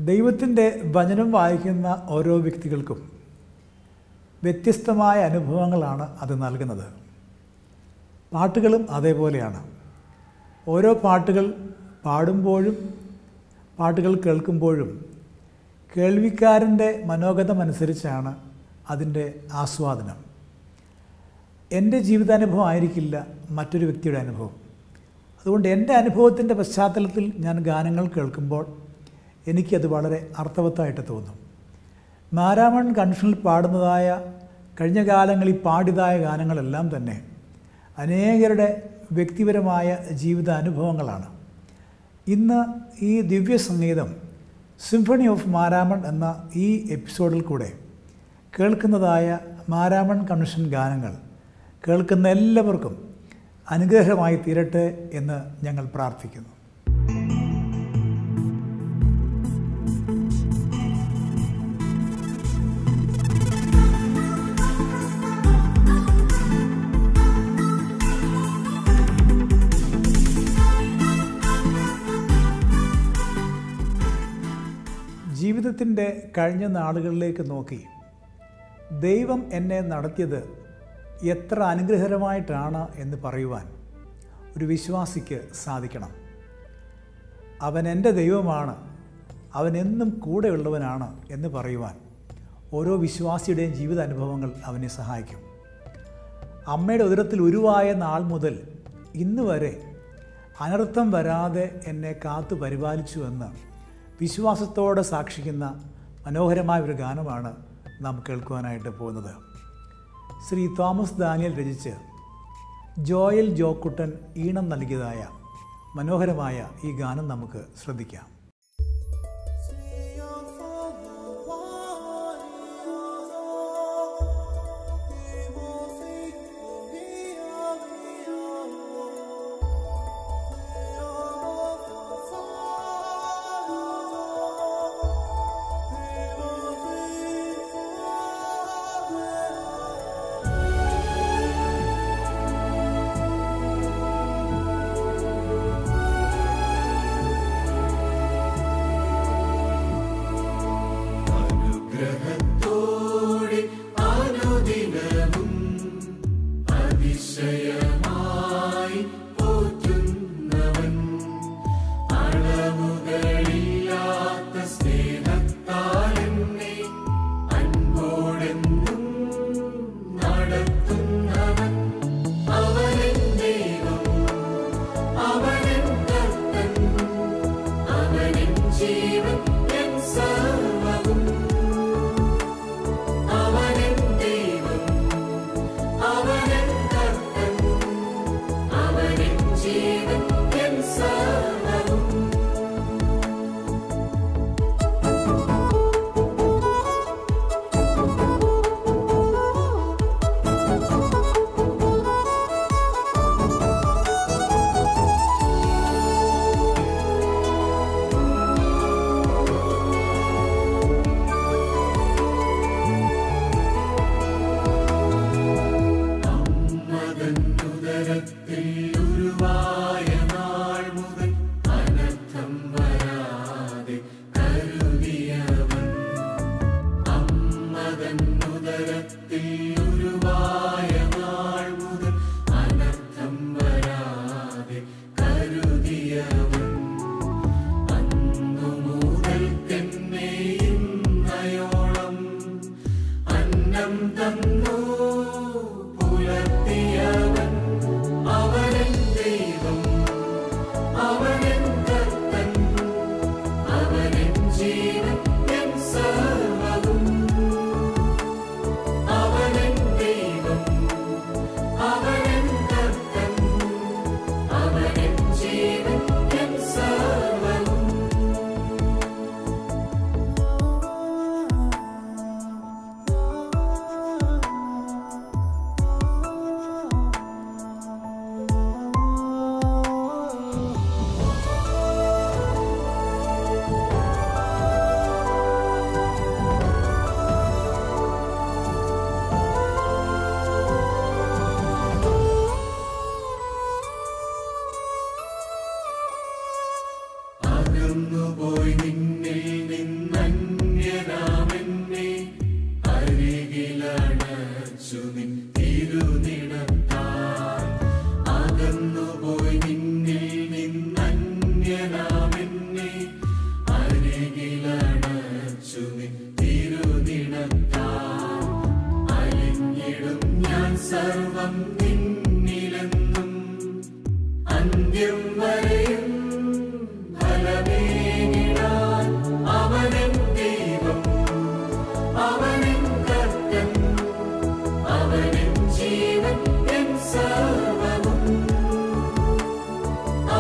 ദൈവത്തിൻ്റെ വചനം വായിക്കുന്ന ഓരോ വ്യക്തികൾക്കും വ്യത്യസ്തമായ അനുഭവങ്ങളാണ് അത് നൽകുന്നത്. പാട്ടുകളും അതേപോലെയാണ്. ഓരോ പാട്ടുകൾ പാടുമ്പോഴും പാട്ടുകൾ കേൾക്കുമ്പോഴും കേൾവിക്കാരൻ്റെ മനോഗതമനുസരിച്ചാണ് അതിൻ്റെ ആസ്വാദനം. എൻ്റെ ജീവിതാനുഭവം ആയിരിക്കില്ല മറ്റൊരു വ്യക്തിയുടെ അനുഭവം. അതുകൊണ്ട് എൻ്റെ അനുഭവത്തിൻ്റെ പശ്ചാത്തലത്തിൽ ഞാൻ ഗാനങ്ങൾ കേൾക്കുമ്പോൾ എനിക്കത് വളരെ അർത്ഥവത്തായിട്ട് തോന്നും. മാരാമൺ കൺവെൻഷനിൽ പാടുന്നതായ കഴിഞ്ഞ കാലങ്ങളിൽ പാടിയതായ ഗാനങ്ങളെല്ലാം തന്നെ അനേകരുടെ വ്യക്തിപരമായ ജീവിതാനുഭവങ്ങളാണ്. ഇന്ന് ഈ ദിവ്യസംഗീതം സിംഫണി ഓഫ് മാരാമൺ എന്ന ഈ എപ്പിസോഡിൽ കൂടെ കേൾക്കുന്നതായ മാരാമൺ കൺവെൻഷൻ ഗാനങ്ങൾ കേൾക്കുന്ന എല്ലാവർക്കും അനുഗ്രഹമായി തീരട്ടെ എന്ന് ഞങ്ങൾ പ്രാർത്ഥിക്കുന്നു. ജീവിതത്തിൻ്റെ കഴിഞ്ഞ നാളുകളിലേക്ക് നോക്കി ദൈവം എന്നെ നടത്തിയത് എത്ര അനുഗ്രഹകരമായിട്ടാണ് എന്ന് പറയുവാൻ ഒരു വിശ്വാസിക്ക് സാധിക്കണം. അവൻ എൻ്റെ ദൈവമാണ്, അവൻ എന്നും കൂടെയുള്ളവനാണ് എന്ന് പറയുവാൻ ഓരോ വിശ്വാസിയുടെയും ജീവിതാനുഭവങ്ങൾ അവനെ സഹായിക്കും. അമ്മയുടെ ഉദരത്തിൽ ഉരുവായ നാൾ മുതൽ ഇന്ന് വരെ അനർത്ഥം വരാതെ എന്നെ കാത്തു പരിപാലിച്ചുവെന്ന് വിശ്വാസത്തോടെ സാക്ഷിക്കുന്ന മനോഹരമായ ഒരു ഗാനമാണ് നാം കേൾക്കുവാനായിട്ട് പോകുന്നത്. ശ്രീ തോമസ് ദാനിയൽ രചിച്ച് ജോയൽ ജോക്കുട്ടൻ ഈണം നൽകിയതായ മനോഹരമായ ഈ ഗാനം നമുക്ക് ശ്രദ്ധിക്കാം. അവൻ തിരുനിണത്താൽ അലിഞ്ഞിടും ഞാൻ സർവം നിന്നിലെന്നും അന്ത്യം വരെയും ഫലമേകിടാൻ അവനെൻ ദൈവം, അവനെൻ കർത്തൻ, അവനെൻ ജീവൻ എൻ സർവവും.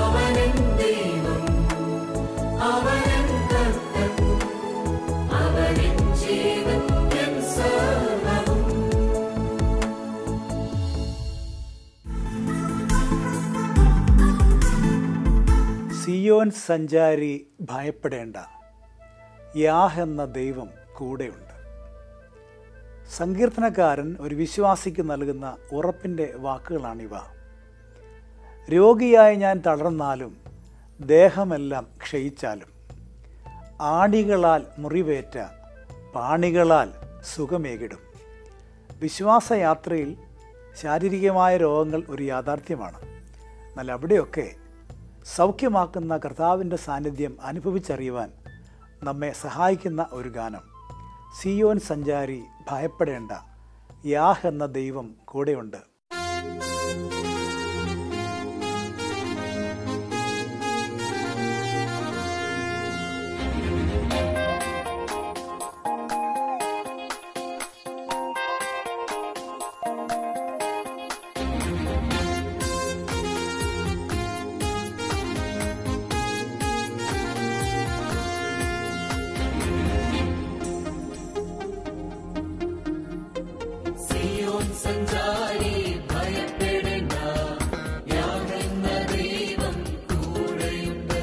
അവനെൻ ദൈവം, അവനെൻ കർത്തൻ, അവനെൻ ജീവൻ എൻ സർവവും. സിയോൻ സഞ്ചാരി ഭയപ്പെടേണ്ട, യാഹ് എന്ന ദൈവം കൂടെയുണ്ട്. സങ്കീർത്തനക്കാരൻ ഒരു വിശ്വാസിക്ക് നൽകുന്ന ഉറപ്പിൻ്റെ വാക്കുകളാണിവ. രോഗിയായി ഞാൻ തളർന്നാലും ദേഹമെല്ലാം ക്ഷയിച്ചാലും ആണികളാൽ മുറിവേറ്റ പാണികളാൽ സുഖമേകിടും. വിശ്വാസയാത്രയിൽ ശാരീരികമായ രോഗങ്ങൾ ഒരു യാഥാർത്ഥ്യമാണ്. എന്നാൽ അവിടെയൊക്കെ സൗഖ്യമാക്കുന്ന കർത്താവിൻ്റെ സാന്നിധ്യം അനുഭവിച്ചറിയുവാൻ നമ്മെ സഹായിക്കുന്ന ഒരു ഗാനം. സിയോൻ സഞ്ചാരി ഭയപ്പെടേണ്ട, യാഹ് എന്ന ദൈവം കൂടെയുണ്ട്. സിയോൻ സഞ്ചാരി ഭയപ്പെടേണ്ട, യാഹ് എന്ന ദൈവം കൂടെയുണ്ട്.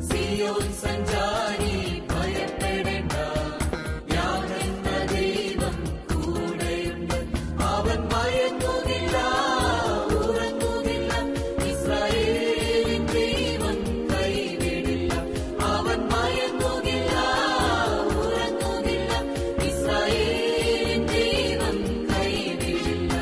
സിയോൻ സഞ്ചാരി ഭയപ്പെടേണ്ട, യാഹ് എന്ന ദൈവം കൂടെയുണ്ട്. അവൻ മയങ്ങുകില്ല, ഉറങ്ങുകില്ല, ഇസ്രായേലിൻ ദൈവം കൈവിടില്ല. അവൻ മയങ്ങുകില്ല, ഉറങ്ങുകില്ല, ഇസ്രായേലിൻ ദൈവം കൈവിടില്ല.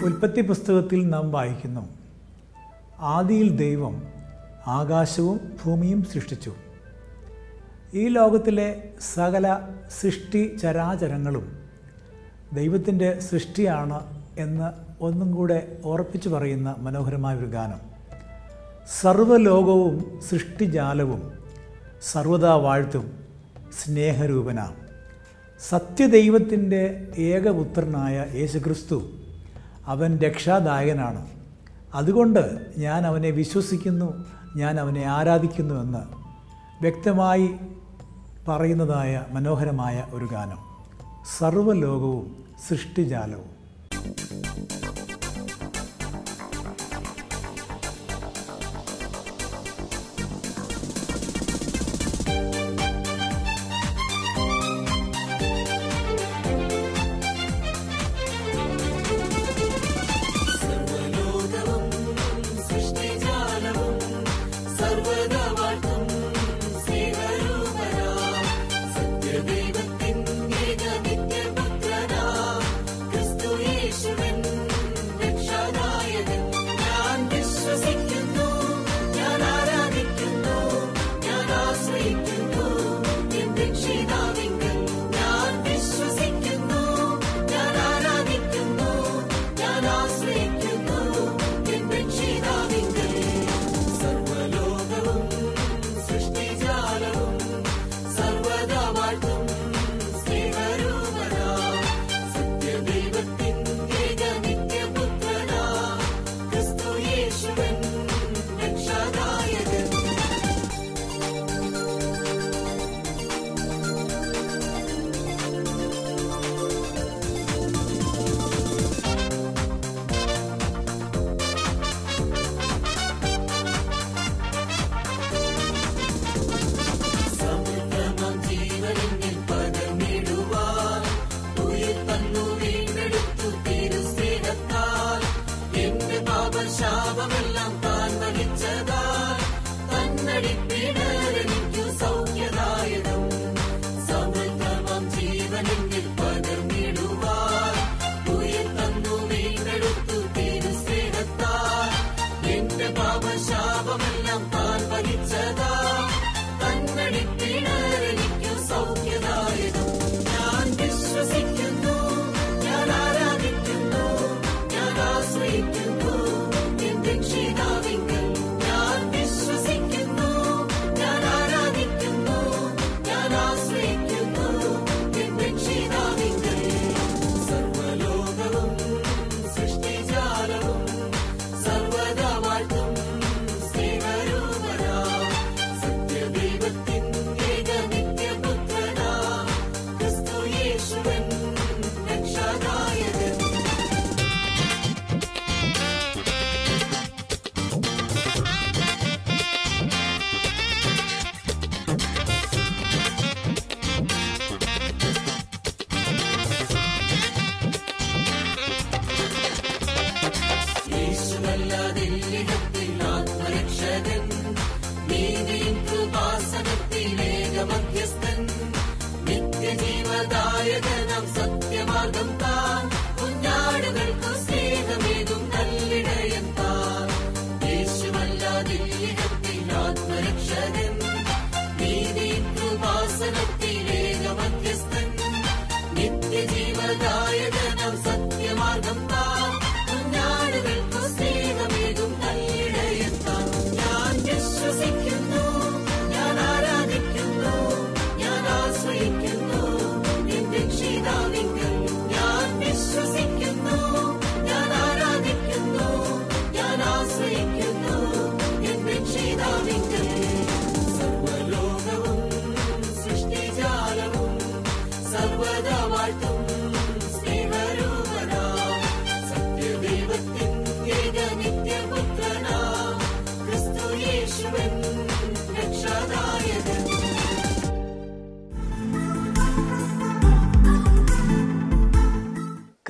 ഉൽപ്പത്തി പുസ്തകത്തിൽ നാം വായിക്കുന്നു, ആദിയിൽ ദൈവം ആകാശവും ഭൂമിയും സൃഷ്ടിച്ചു. ഈ ലോകത്തിലെ സകല സൃഷ്ടി ചരാചരങ്ങളും ദൈവത്തിൻ്റെ സൃഷ്ടിയാണ് എന്ന് ഒന്നും കൂടെ ഓർപ്പിച്ചു പറയുന്ന മനോഹരമായ ഒരു ഗാനം. സർവ്വലോകവും സൃഷ്ടിജാലവും സർവദാ വാഴ്ത്തും സ്നേഹരൂപന. സത്യദൈവത്തിൻ്റെ ഏകപുത്രനായ യേശുക്രിസ്തു അവൻ രക്ഷാദായകനാണ്. അതുകൊണ്ട് ഞാൻ അവനെ വിശ്വസിക്കുന്നു, ഞാൻ അവനെ ആരാധിക്കുന്നുവെന്ന് വ്യക്തമായി പറയുന്നതായ മനോഹരമായ ഒരു ഗാനം. സർവ്വലോകവും സൃഷ്ടിജാലവും.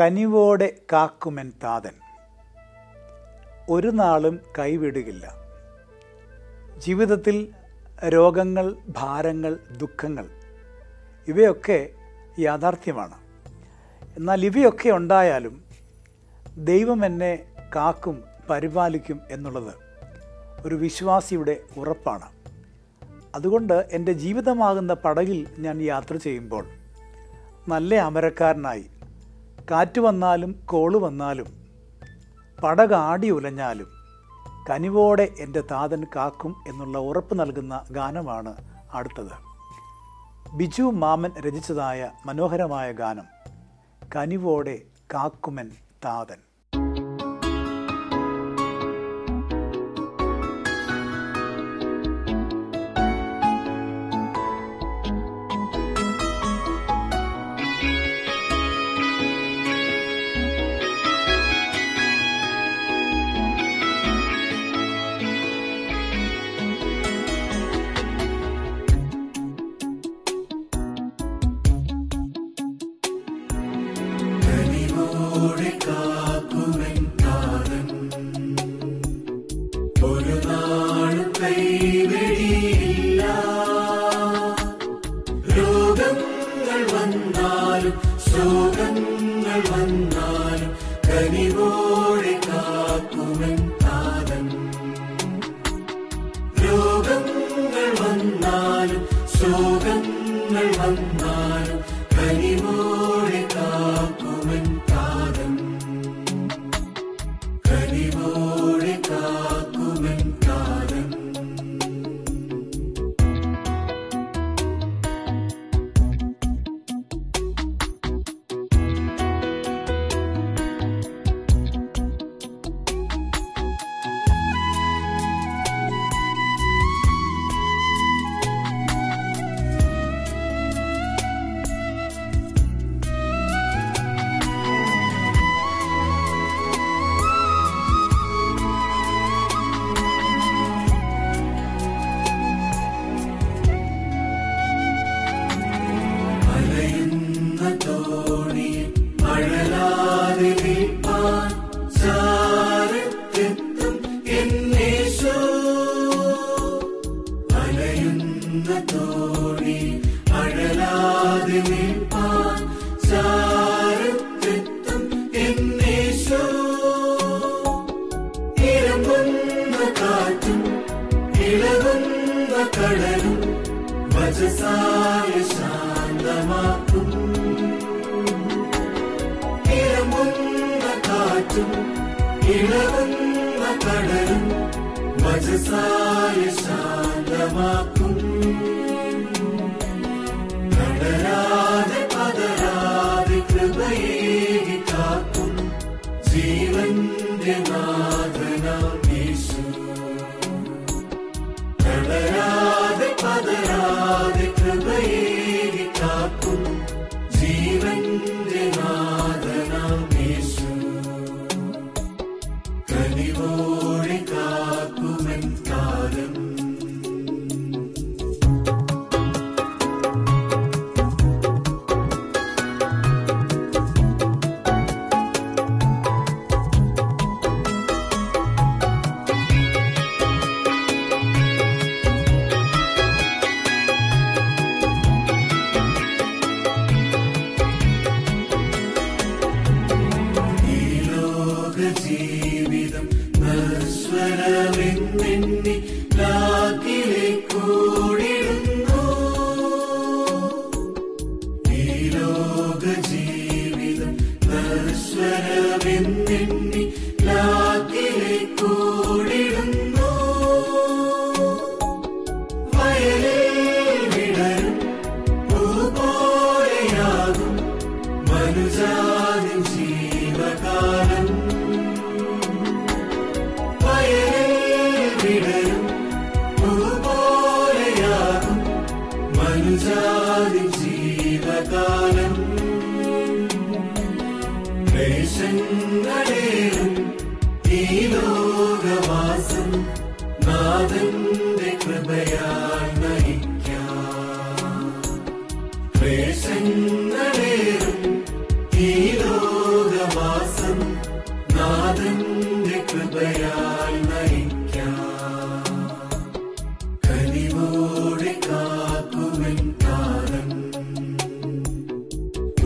കനിവോടെ കാക്കുമെൻ താതൻ, ഒരു നാളും കൈവിടുകില്ല. ജീവിതത്തിൽ രോഗങ്ങൾ, ഭാരങ്ങൾ, ദുഃഖങ്ങൾ ഇവയൊക്കെ യാഥാർത്ഥ്യമാണ്. എന്നാൽ ഇവയൊക്കെ ഉണ്ടായാലും ദൈവം എന്നെ കാക്കും പരിപാലിക്കും എന്നുള്ളത് ഒരു വിശ്വാസിയുടെ ഉറപ്പാണ്. അതുകൊണ്ട് എൻ്റെ ജീവിതമാകുന്ന പടകിൽ ഞാൻ യാത്ര ചെയ്യുമ്പോൾ നല്ല അമരക്കാരനായി, കാറ്റ് വന്നാലും കോള് വന്നാലും പടകാടി ഉലഞ്ഞാലും കനിവോടെ എൻ്റെ താതൻ കാക്കും എന്നുള്ള ഉറപ്പ് നൽകുന്ന ഗാനമാണ് അടുത്തത്. ബിജു മാമൻ രചിച്ചതായ മനോഹരമായ ഗാനം കനിവോടെ കാക്കുമൻ താതൻ.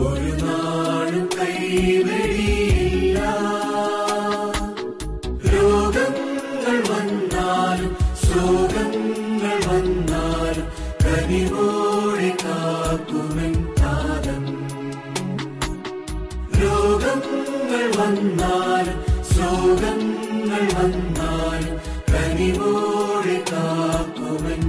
ഒരു നാളും കൈവെടിയില്ല. കാക്കുമെൻ താതൻ. രോഗങ്ങൾ വന്നാലും ശോകങ്ങൾ വന്നാലും കനിവോടെ കാക്കുമെൻ